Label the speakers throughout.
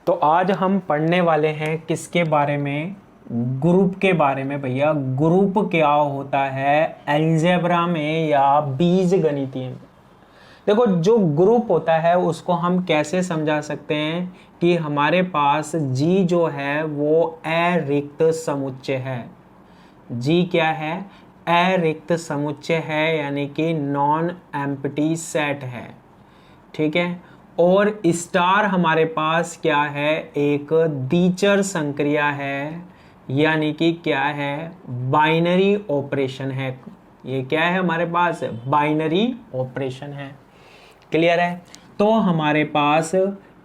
Speaker 1: तो आज हम पढ़ने वाले हैं किसके बारे में, ग्रुप के बारे में। भैया ग्रुप क्या होता है अलजेब्रा में या बीज गणितीय में। देखो जो ग्रुप होता है उसको हम कैसे समझा सकते हैं कि हमारे पास जी जो है वो अरिक्त समुच्चय है। जी क्या है, अरिक्त समुच्चय है, यानी कि नॉन एम्प्टी सेट है। ठीक है। और स्टार हमारे पास क्या है, एक द्विचर संक्रिया है, यानी कि क्या है, बाइनरी ऑपरेशन है। ये क्या है हमारे पास, बाइनरी ऑपरेशन है। क्लियर है। तो हमारे पास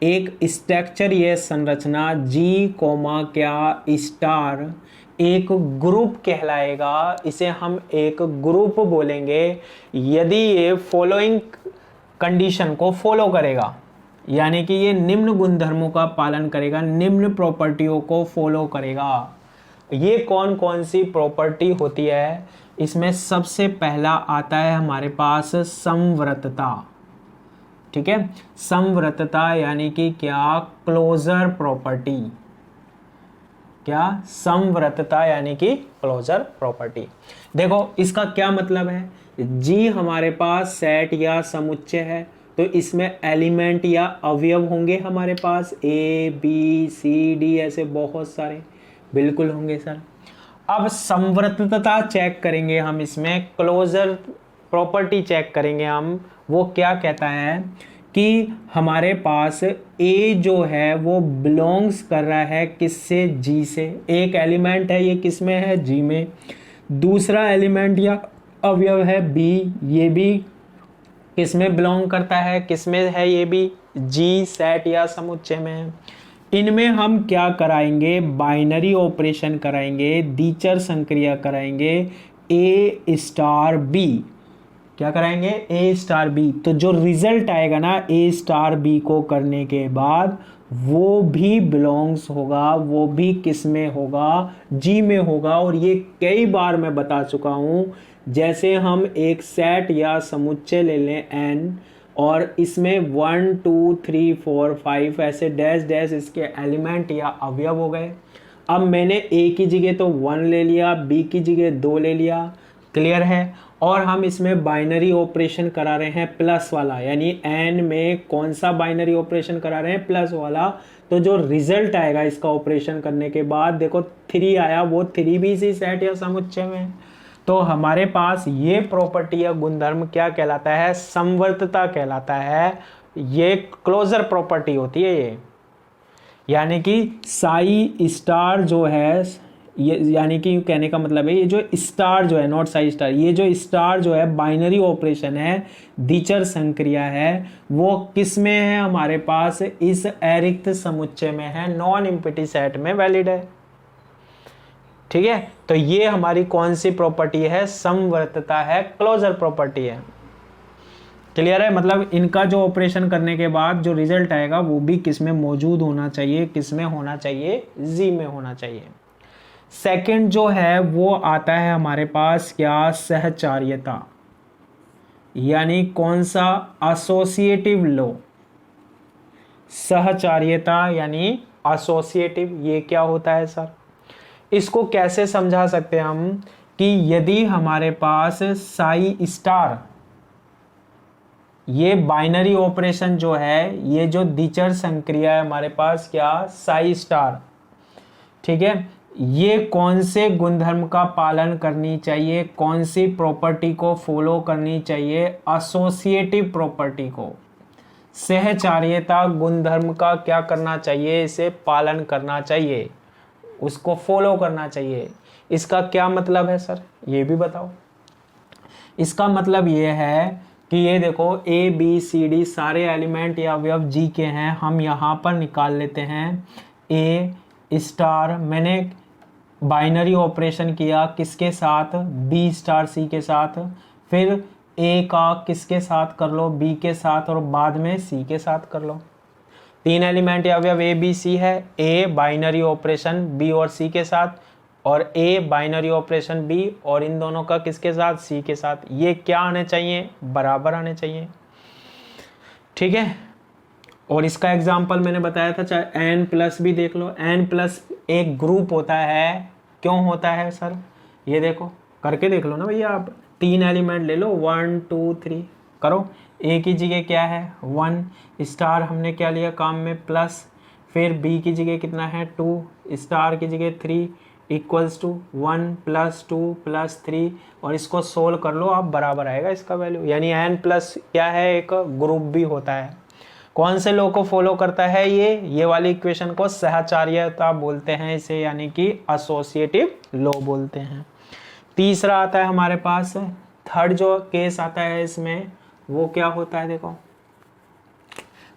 Speaker 1: एक स्ट्रक्चर, ये संरचना जी कोमा क्या स्टार एक ग्रुप कहलाएगा। इसे हम एक ग्रुप बोलेंगे यदि ये फॉलोइंग कंडीशन को फॉलो करेगा, यानी कि ये निम्न गुणधर्मों का पालन करेगा, निम्न प्रॉपर्टियों को फॉलो करेगा। ये कौन कौन सी प्रॉपर्टी होती है, इसमें सबसे पहला आता है हमारे पास समवर्तता। ठीक है, समवर्तता यानी कि क्या, क्लोजर प्रॉपर्टी। क्या, समवर्तता यानी कि क्लोजर प्रॉपर्टी। देखो इसका क्या मतलब है, जी हमारे पास सेट या समुच्चय है, तो इसमें एलिमेंट या अवयव होंगे हमारे पास ए बी सी डी, ऐसे बहुत सारे बिल्कुल होंगे सर। अब समवर्तता चेक करेंगे हम, इसमें क्लोजर प्रॉपर्टी चेक करेंगे हम। वो क्या कहता है कि हमारे पास ए जो है वो बिलोंग्स कर रहा है किससे, जी से। एक एलिमेंट है ये किस में है, जी में। दूसरा एलिमेंट या अवयव है बी, ये भी किस में बिलोंग करता है, किस में है, ये भी जी सेट या समुच्चय में है। इनमें हम क्या कराएंगे, बाइनरी ऑपरेशन कराएंगे, द्विचर संक्रिया कराएंगे, ए स्टार बी। क्या कराएंगे, ए स्टार बी। तो जो रिजल्ट आएगा ना ए स्टार बी को करने के बाद, वो भी बिलोंग्स होगा, वो भी किस में होगा, जी में होगा। और ये कई बार मैं बता चुका हूं, जैसे हम एक सेट या समुच्चय ले लें एन, और इसमें 1 2 3 4 5 ऐसे डैश डैश इसके एलिमेंट या अवयव हो गए। अब मैंने ए की जगह तो 1 ले लिया, बी की जगह 2 ले लिया। क्लियर है। और हम इसमें बाइनरी ऑपरेशन करा रहे हैं प्लस वाला, यानी एन में कौन सा बाइनरी ऑपरेशन करा रहे हैं, प्लस वाला। तो जो रिजल्ट आएगा इसका ऑपरेशन करने के बाद, देखो 3 आया, वो 3 भी इसी सेट या समुच्चय में। तो हमारे पास ये प्रॉपर्टी या गुणधर्म क्या कहलाता है, समवर्तता कहलाता है। ये क्लोजर प्रॉपर्टी होती है ये, यानी कि साई स्टार जो है, ये यानी कि कहने का मतलब है ये जो स्टार जो है, नॉट साई स्टार, ये जो स्टार जो है बाइनरी ऑपरेशन है, द्विचर संक्रिया है, वो किस में है हमारे पास, इस अरिक्त समुच्चय में है, नॉन एम्प्टी सेट में वैलिड है। ठीक है। तो ये हमारी कौन सी प्रॉपर्टी है, समवर्तता है, क्लोजर प्रॉपर्टी है। क्लियर है। मतलब इनका जो ऑपरेशन करने के बाद जो रिजल्ट आएगा वो भी किस में मौजूद होना चाहिए, किस में होना चाहिए, जी में होना चाहिए। सेकंड जो है वो आता है हमारे पास क्या, सहचार्यता, यानी कौन सा, एसोसिएटिव लॉ। सहचार्यता यानी एसोसिएटिव, ये क्या होता है सर, इसको कैसे समझा सकते हैं हम, कि यदि हमारे पास साई स्टार, ये बाइनरी ऑपरेशन जो है, ये जो द्विचर संक्रिया है हमारे पास क्या, साई स्टार। ठीक है। ये कौन से गुणधर्म का पालन करनी चाहिए, कौन सी प्रॉपर्टी को फॉलो करनी चाहिए, एसोसिएटिव प्रॉपर्टी को, सहचार्यता गुणधर्म का क्या करना चाहिए, इसे पालन करना चाहिए, उसको फॉलो करना चाहिए। इसका क्या मतलब है सर, ये भी बताओ। इसका मतलब ये है कि ये देखो ए बी सी डी सारे एलिमेंट या अवयव जी के हैं, हम यहाँ पर निकाल लेते हैं ए स्टार, मैंने बाइनरी ऑपरेशन किया किसके साथ, बी स्टार सी के साथ, फिर ए का किसके साथ कर लो, बी के साथ, और बाद में सी के साथ कर लो। 3 एलिमेंट या अवयव ए बी सी है, ए बाइनरी ऑपरेशन बी और सी के साथ, और ए बाइनरी ऑपरेशन बी, और इन दोनों का किसके साथ, सी के साथ। ये क्या आने चाहिए, बराबर आने चाहिए। ठीक है। और इसका एग्जाम्पल मैंने बताया था, चाहे एन प्लस भी देख लो, एन प्लस एक ग्रुप होता है। क्यों होता है सर? ये देखो करके देख लो ना भैया, आप 3 एलिमेंट ले लो, 1 2 3 करो। ए की जगह क्या है 1 स्टार, हमने क्या लिया काम में प्लस, फिर बी की जगह कितना है 2 स्टार की जगह 3 इक्वल्स टू 1 + 2 + 3, और इसको सोल्व कर लो आप, बराबर आएगा इसका वैल्यू। यानी एन प्लस क्या है, एक ग्रुप भी होता है। कौन से लॉ को फॉलो करता है ये वाली इक्वेशन को सहचार्यता बोलते हैं इसे, यानी कि एसोसिएटिव लॉ बोलते हैं। तीसरा आता है हमारे पास, थर्ड जो केस आता है इसमें वो क्या होता है, देखो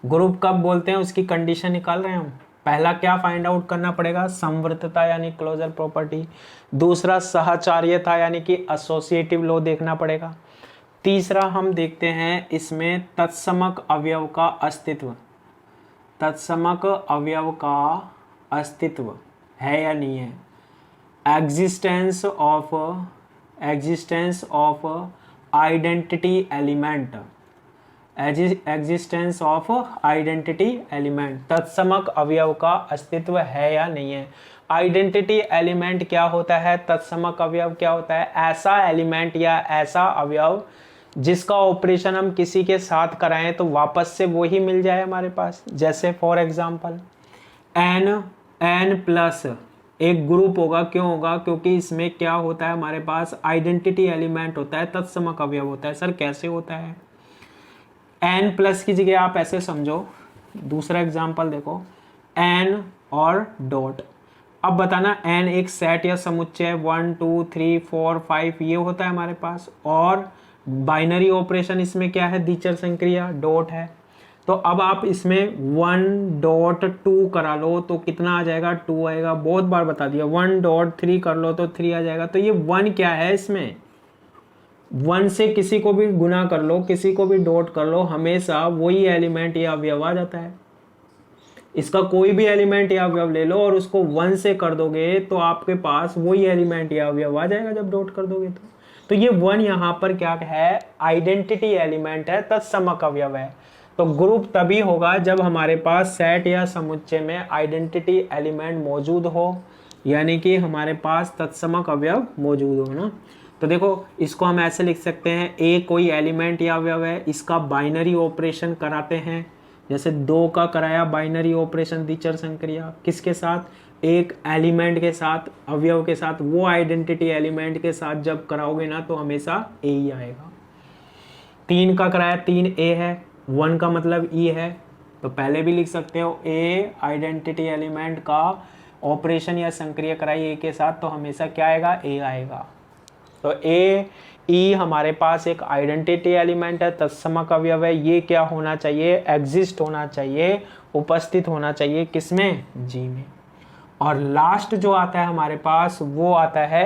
Speaker 1: ग्रुप कब बोलते हैं उसकी कंडीशन निकाल रहे हैं हम। पहला क्या फाइंड आउट करना पड़ेगा, समवर्तता यानी क्लोजर प्रॉपर्टी। दूसरा सहचार्यता यानी कि एसोसिएटिव लॉ देखना पड़ेगा। तीसरा हम देखते हैं इसमें तत्समक अवयव का अस्तित्व, तत्समक अवयव का अस्तित्व है या नहीं है, existence of identity element, existence of identity element, तत्समक अवयव का अस्तित्व है या नहीं है। आइडेंटिटी एलिमेंट क्या होता है, तत्समक अवयव क्या होता है, ऐसा एलिमेंट या ऐसा अवयव जिसका ऑपरेशन हम किसी के साथ कराएं तो वापस से वो ही मिल जाए हमारे पास। जैसे फॉर एग्जांपल n प्लस एक ग्रुप होगा, क्यों होगा, क्योंकि इसमें क्या होता है हमारे पास आइडेंटिटी एलिमेंट होता है, तत्समक अवयव होता है। सर कैसे होता है, n प्लस की जगह आप ऐसे समझो, दूसरा एग्जांपल देखो n और डॉट। अब बताना n एक सेट या समुच्चय 1 2 3 4 5 ये होता है हमारे पास, और बाइनरी ऑपरेशन इसमें क्या है, द्विचर संक्रिया डॉट है। तो अब आप इसमें 1.2 करा लो तो कितना आ जाएगा, 2 आएगा। बहुत बार बता दिया, 1.3 कर लो तो 3 आ जाएगा। तो ये 1 क्या है, इसमें 1 से किसी को भी गुना कर लो, किसी को भी डॉट कर लो, हमेशा वही एलिमेंट या अवयव आ जाता है। इसका कोई भी एलिमेंट या अवयव ले लो और उसको 1 से कर दोगे तो आपके पास वही एलिमेंट या अवयव आ जाएगा जब डॉट कर दोगे तो ये 1 यहाँ पर क्या है, आइडेंटिटी एलिमेंट है, तत्समक अवयव है। तो ग्रुप तभी होगा जब हमारे पास सेट या समुच्चय में आइडेंटिटी एलिमेंट मौजूद हो, यानी कि हमारे पास तत्समक अवयव मौजूद हो ना। तो देखो इसको हम ऐसे लिख सकते हैं, ए कोई एलिमेंट या अवयव है, इसका बाइनरी ऑपरेशन कराते हैं, जैसे 2 का कराया बाइनरी ऑपरेशन द्विचर संक्रिया, किसके साथ, एक एलिमेंट के साथ, अवयव के साथ, वो आइडेंटिटी एलिमेंट के साथ जब कराओगे ना तो हमेशा ए ही आएगा। 3 का कराया 3 ए है, 1 का मतलब ई है, तो पहले भी लिख सकते हो ए आइडेंटिटी एलिमेंट का ऑपरेशन या संक्रिया कराई ए के साथ तो हमेशा क्या आएगा, ए आएगा। तो ए ई हमारे पास एक आइडेंटिटी एलिमेंट है, तत्समक अवयव है, ये क्या होना चाहिए, एग्जिस्ट होना चाहिए, उपस्थित होना चाहिए, किसमें, जी में। और लास्ट जो आता है हमारे पास वो आता है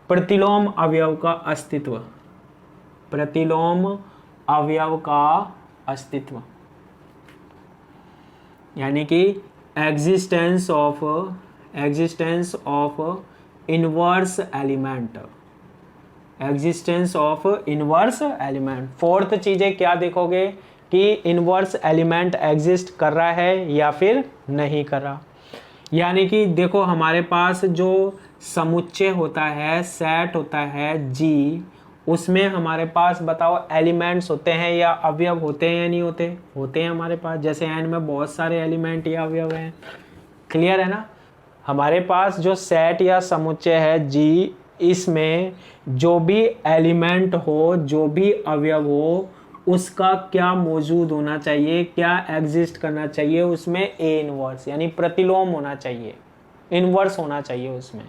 Speaker 1: प्रतिलोम अवयव का अस्तित्व, प्रतिलोम अवयव का अस्तित्व, यानी कि existence of inverse element, existence of inverse element. Fourth चीजें क्या देखोगे कि इनवर्स एलिमेंट एग्जिस्ट कर रहा है या फिर नहीं कर रहा। यानी कि देखो हमारे पास जो समुच्चय होता है, सेट होता है जी, उसमें हमारे पास बताओ एलिमेंट्स होते हैं या अवयव होते हैं या नहीं होते, होते हैं हमारे पास। जैसे एन में बहुत सारे एलिमेंट या अवयव हैं, क्लियर है ना। हमारे पास जो सेट या समुच्चय है जी, इसमें जो भी एलिमेंट हो, जो भी अवयव हो, उसका क्या मौजूद होना चाहिए, क्या एग्जिस्ट करना चाहिए, उसमें ए इनवर्स यानी प्रतिलोम होना चाहिए, इनवर्स होना चाहिए उसमें।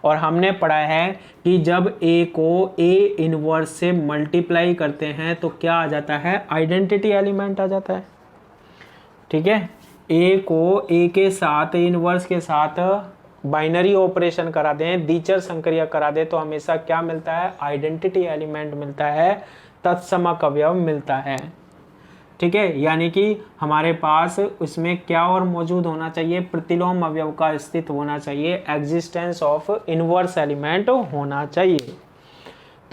Speaker 1: और हमने पढ़ा है कि जब ए को ए इनवर्स से मल्टीप्लाई करते हैं तो क्या आ जाता है, आइडेंटिटी एलिमेंट आ जाता है। ठीक है, ए को ए के साथ, ए इनवर्स के साथ बाइनरी ऑपरेशन करा दें, द्विचर संक्रिया करा दें तो हमेशा क्या मिलता है, आइडेंटिटी एलिमेंट मिलता है, तत्समक अवयव मिलता है। ठीक है, यानी कि हमारे पास उसमें क्या और मौजूद होना चाहिए, प्रतिलोम अवयव का अस्तित्व होना चाहिए, एग्जिस्टेंस ऑफ इनवर्स एलिमेंट होना चाहिए।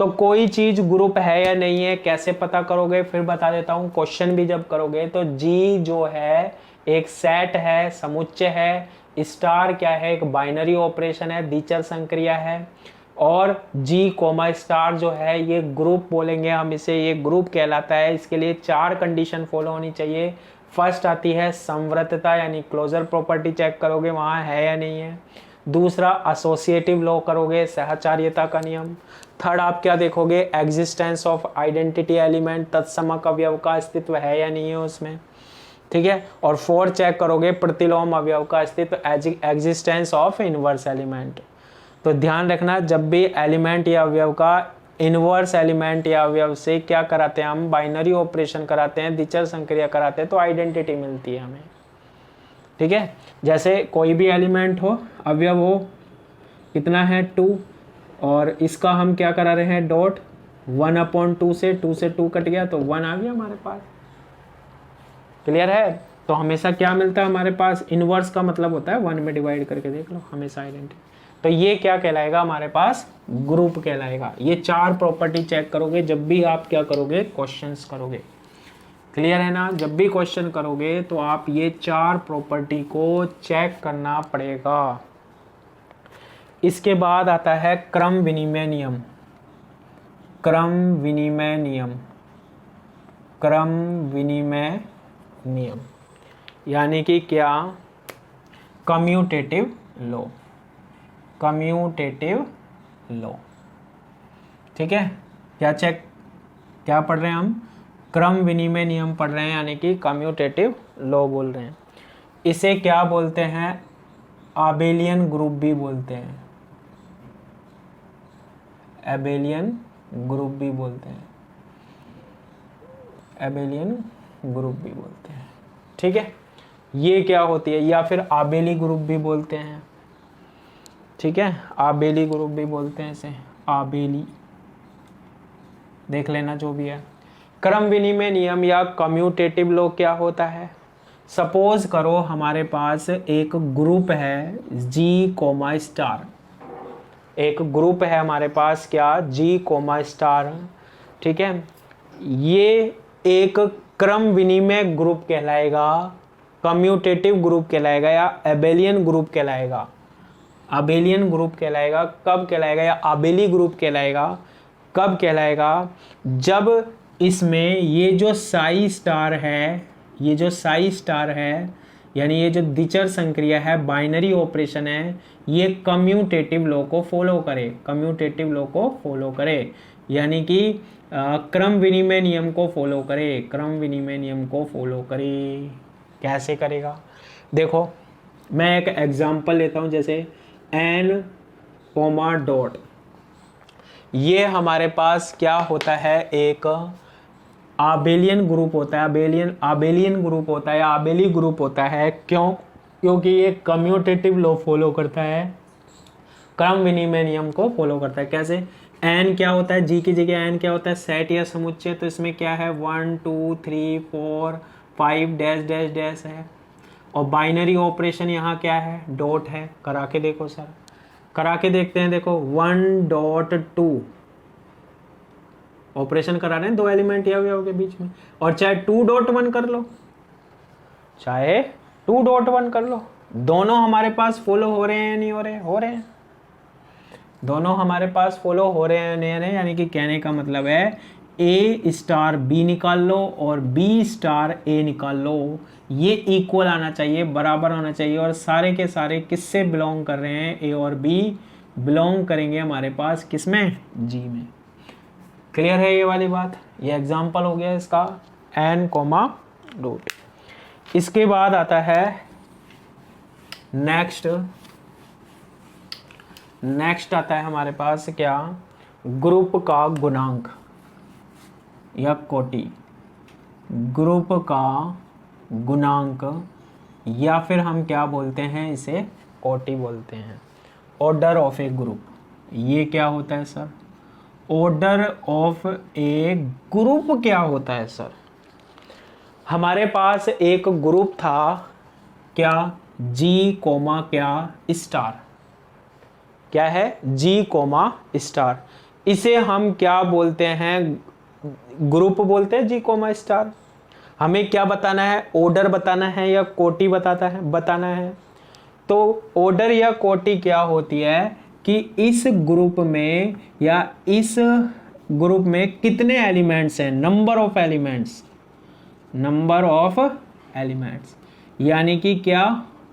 Speaker 1: तो कोई चीज ग्रुप है या नहीं है कैसे पता करोगे, फिर बता देता हूं। क्वेश्चन भी जब करोगे तो जी जो है एक सेट है, समुच्चय है, स्टार क्या है, एक बाइनरी ऑपरेशन है, द्विचर संक्रिया है, और जी कोमा स्टार जो है ये ग्रुप बोलेंगे हम इसे, ये ग्रुप कहलाता है। इसके लिए 4 कंडीशन फॉलो होनी चाहिए। फर्स्ट आती है समवर्तता, यानी क्लोजर प्रॉपर्टी चेक करोगे वहां है या नहीं है। दूसरा एसोसिएटिव लॉ करोगे, सहचार्यता का नियम। थर्ड आप क्या देखोगे, एग्जिस्टेंस ऑफ आइडेंटिटी एलिमेंट, तत्समक अवयव का अस्तित्व है या नहीं है उसमें, ठीक है। और फोर्थ चेक करोगे प्रतिलोम अवयव का अस्तित्व, एग्जिस्टेंस ऑफ इनवर्स एलिमेंट। तो ध्यान रखना, जब भी एलिमेंट या अवयव का इनवर्स एलिमेंट या अवयव से क्या कराते हैं हम, बाइनरी ऑपरेशन कराते हैं, द्विचर संक्रिया कराते हैं, तो आइडेंटिटी मिलती है हमें, ठीक है। जैसे कोई भी एलिमेंट हो, अवयव हो, कितना है 2, और इसका हम क्या करा रहे हैं डॉट, 1/2 से 2 कट गया तो 1 आ गया हमारे पास। क्लियर है। तो हमेशा क्या मिलता है हमारे पास, इनवर्स का मतलब होता है 1 में डिवाइड करके देख लो, हमेशा आइडेंटिटी। तो ये क्या कहलाएगा हमारे पास, ग्रुप कहलाएगा। ये 4 प्रॉपर्टी चेक करोगे जब भी आप क्या करोगे, क्वेश्चंस करोगे। क्लियर है ना। जब भी क्वेश्चन करोगे तो आप ये 4 प्रॉपर्टी को चेक करना पड़ेगा। इसके बाद आता है क्रम विनिमय नियम। क्रम विनिमय नियम, क्रम विनिमय नियम यानी कि क्या, कम्यूटेटिव लॉ, कम्यूटेटिव लॉ, ठीक है। क्या पढ़ रहे हैं हम, क्रम विनिमय नियम पढ़ रहे हैं, यानी कि कम्यूटेटिव लॉ बोल रहे हैं। इसे क्या बोलते हैं, आबेलियन ग्रुप भी बोलते हैं, एबेलियन ग्रुप भी बोलते हैं, एबेलियन ग्रुप भी बोलते हैं, ठीक है। ये क्या होती है, या फिर आबेली ग्रुप भी बोलते हैं, ठीक है, आबेली ग्रुप भी बोलते हैं इसे, आबेली, देख लेना जो भी है। क्रम विनिमय नियम या कम्यूटेटिव लॉ क्या होता है, सपोज करो हमारे पास एक ग्रुप है जी कोमा स्टार, एक ग्रुप है हमारे पास क्या, जी कोमा स्टार, ठीक है। ये एक क्रम विनिमय ग्रुप कहलाएगा, कम्यूटेटिव ग्रुप कहलाएगा, या एबेलियन ग्रुप कहलाएगा, आबेलियन ग्रुप कहलाएगा। कब कहलाएगा, या आबेली ग्रुप कहलाएगा, कब कहलाएगा, जब इसमें ये जो साई स्टार है, ये जो साई स्टार है, यानी ये जो द्विचर संक्रिया है, बाइनरी ऑपरेशन है, ये कम्यूटेटिव लॉ को फॉलो करे, कम्यूटेटिव लॉ को फॉलो करे, यानी कि क्रम विनिमय नियम को फॉलो करे, क्रम विनिमय नियम को फॉलो करे। कैसे करेगा, देखो मैं एक एग्जांपल लेता हूं, जैसे एन कोमा डॉट, ये हमारे पास क्या होता है, एक आबेलियन ग्रुप होता है, आबेलियन ग्रुप होता है, या आबेली ग्रुप होता है। क्यों, क्योंकि ये कम्यूटेटिव लॉ फॉलो करता है, क्रम विनिमय नियम को फॉलो करता है। कैसे, एन क्या होता है, जी की जगह एन क्या होता है, सेट या समुच्चय, तो इसमें क्या है 1 2 3 4 5 डैश डैश डैश है, और बाइनरी ऑपरेशन यहाँ क्या है, डॉट है। करा के देखो सर, करा के देखते हैं, देखो 1.2 ऑपरेशन करा रहे हैं 2 एलिमेंट या अवयव के बीच में, और चाहे 2.1 कर लो, चाहे 2.1 कर लो, दोनों हमारे पास फॉलो हो रहे हैं, नहीं हो रहे, हो रहे हैं, दोनों हमारे पास फॉलो हो रहे हैं, नहीं हो रहे, यानी कि कहने का मतलब है ए स्टार बी निकाल लो और बी स्टार ए निकाल लो, ये इक्वल आना चाहिए, बराबर होना चाहिए, और सारे के सारे किससे बिलोंग कर रहे हैं, ए और बी बिलोंग करेंगे हमारे पास किसमें, जी में। क्लियर है ये वाली बात, ये एग्जाम्पल हो गया इसका, एन कोमा डॉट। इसके बाद आता है नेक्स्ट आता है हमारे पास क्या, ग्रुप का गुणांक या कोटि, ग्रुप का गुणांक, या फिर हम क्या बोलते हैं इसे, कोटि बोलते हैं। ऑर्डर ऑफ ए ग्रुप, ये क्या होता है sir, order of A group क्या होता है सर, हमारे पास एक ग्रुप था क्या, जी कोमा क्या स्टार, क्या है, जी कोमा स्टार। इसे हम क्या बोलते हैं, ग्रुप बोलते हैं जी कोमा स्टार। हमें क्या बताना है, ऑर्डर बताना है या कोटि बताना है। तो ऑर्डर या कोटि क्या होती है कि इस ग्रुप में या इस ग्रुप में कितने एलिमेंट्स हैं, number of elements, number of elements यानी कि क्या,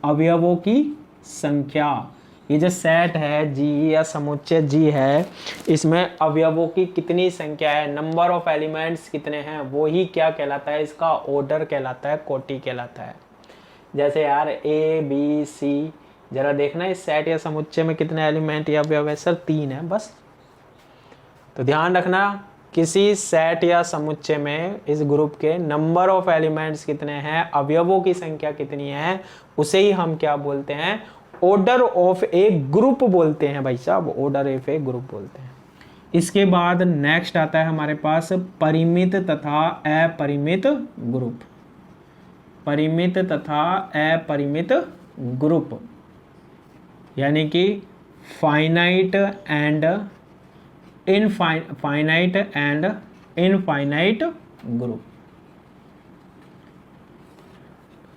Speaker 1: अवयवों की संख्या। ये जो सेट है जी या समुच्चय जी है, इसमें अवयवों की कितनी संख्या है, नंबर ऑफ एलिमेंट्स कितने हैं, वो ही क्या कहलाता है, इसका ऑर्डर कहलाता है, कोटि कहलाता है। जैसे यार ए बी सी, जरा देखना इस सेट या समुच्चय में कितने एलिमेंट या अवयव है, सर 3 है बस। तो ध्यान रखना, किसी सेट या समुच्चय में इस ग्रुप के नंबर ऑफ एलिमेंट्स कितने हैं, अवयवों की संख्या कितनी है, उसे ही हम क्या बोलते हैं, ऑर्डर ऑफ ए ग्रुप बोलते हैं भाई साहब, ऑर्डर ऑफ ए ग्रुप बोलते हैं। इसके बाद नेक्स्ट आता है हमारे पास परिमित तथा अपरिमित ग्रुप। परिमित तथा अपरिमित ग्रुप यानी कि फाइनाइट एंड इनफाइनाइट ग्रुप।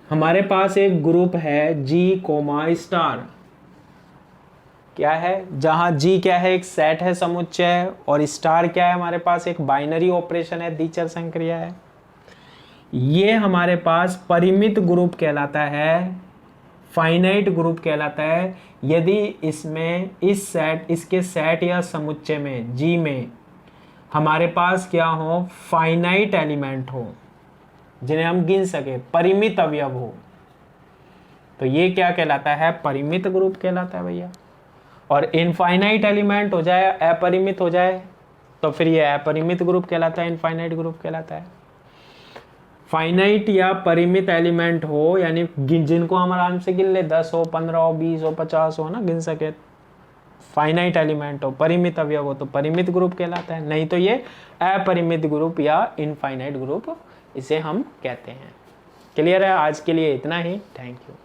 Speaker 1: हमारे पास एक ग्रुप है जी कोमा स्टार, क्या है, जहां जी क्या है, एक सेट है, समुच्चय है, और स्टार क्या है, हमारे पास एक बाइनरी ऑपरेशन है, द्विचर संक्रिया है। ये हमारे पास परिमित ग्रुप कहलाता है, फाइनाइट ग्रुप कहलाता है, यदि इसमें इसके सेट या समुच्चय में जी में हमारे पास क्या हो, फाइनाइट एलिमेंट हो जिन्हें हम गिन सके, परिमित अवयव हो, तो ये क्या कहलाता है, परिमित ग्रुप कहलाता है भैया। और इनफाइनाइट एलिमेंट हो जाए, अपरिमित हो जाए, तो फिर ये अपरिमित ग्रुप कहलाता है, इनफाइनाइट ग्रुप कहलाता है। फाइनाइट या परिमित एलिमेंट हो यानी जिनको हम आराम से गिन ले, 10 हो, 15 हो, 20 हो, 50 हो ना, गिन सके, फाइनाइट एलिमेंट हो, परिमित अवयव हो, तो परिमित ग्रुप कहलाता है, नहीं तो ये अपरिमित ग्रुप या इनफाइनाइट ग्रुप इसे हम कहते हैं। क्लियर है? आज के लिए इतना ही, थैंक यू।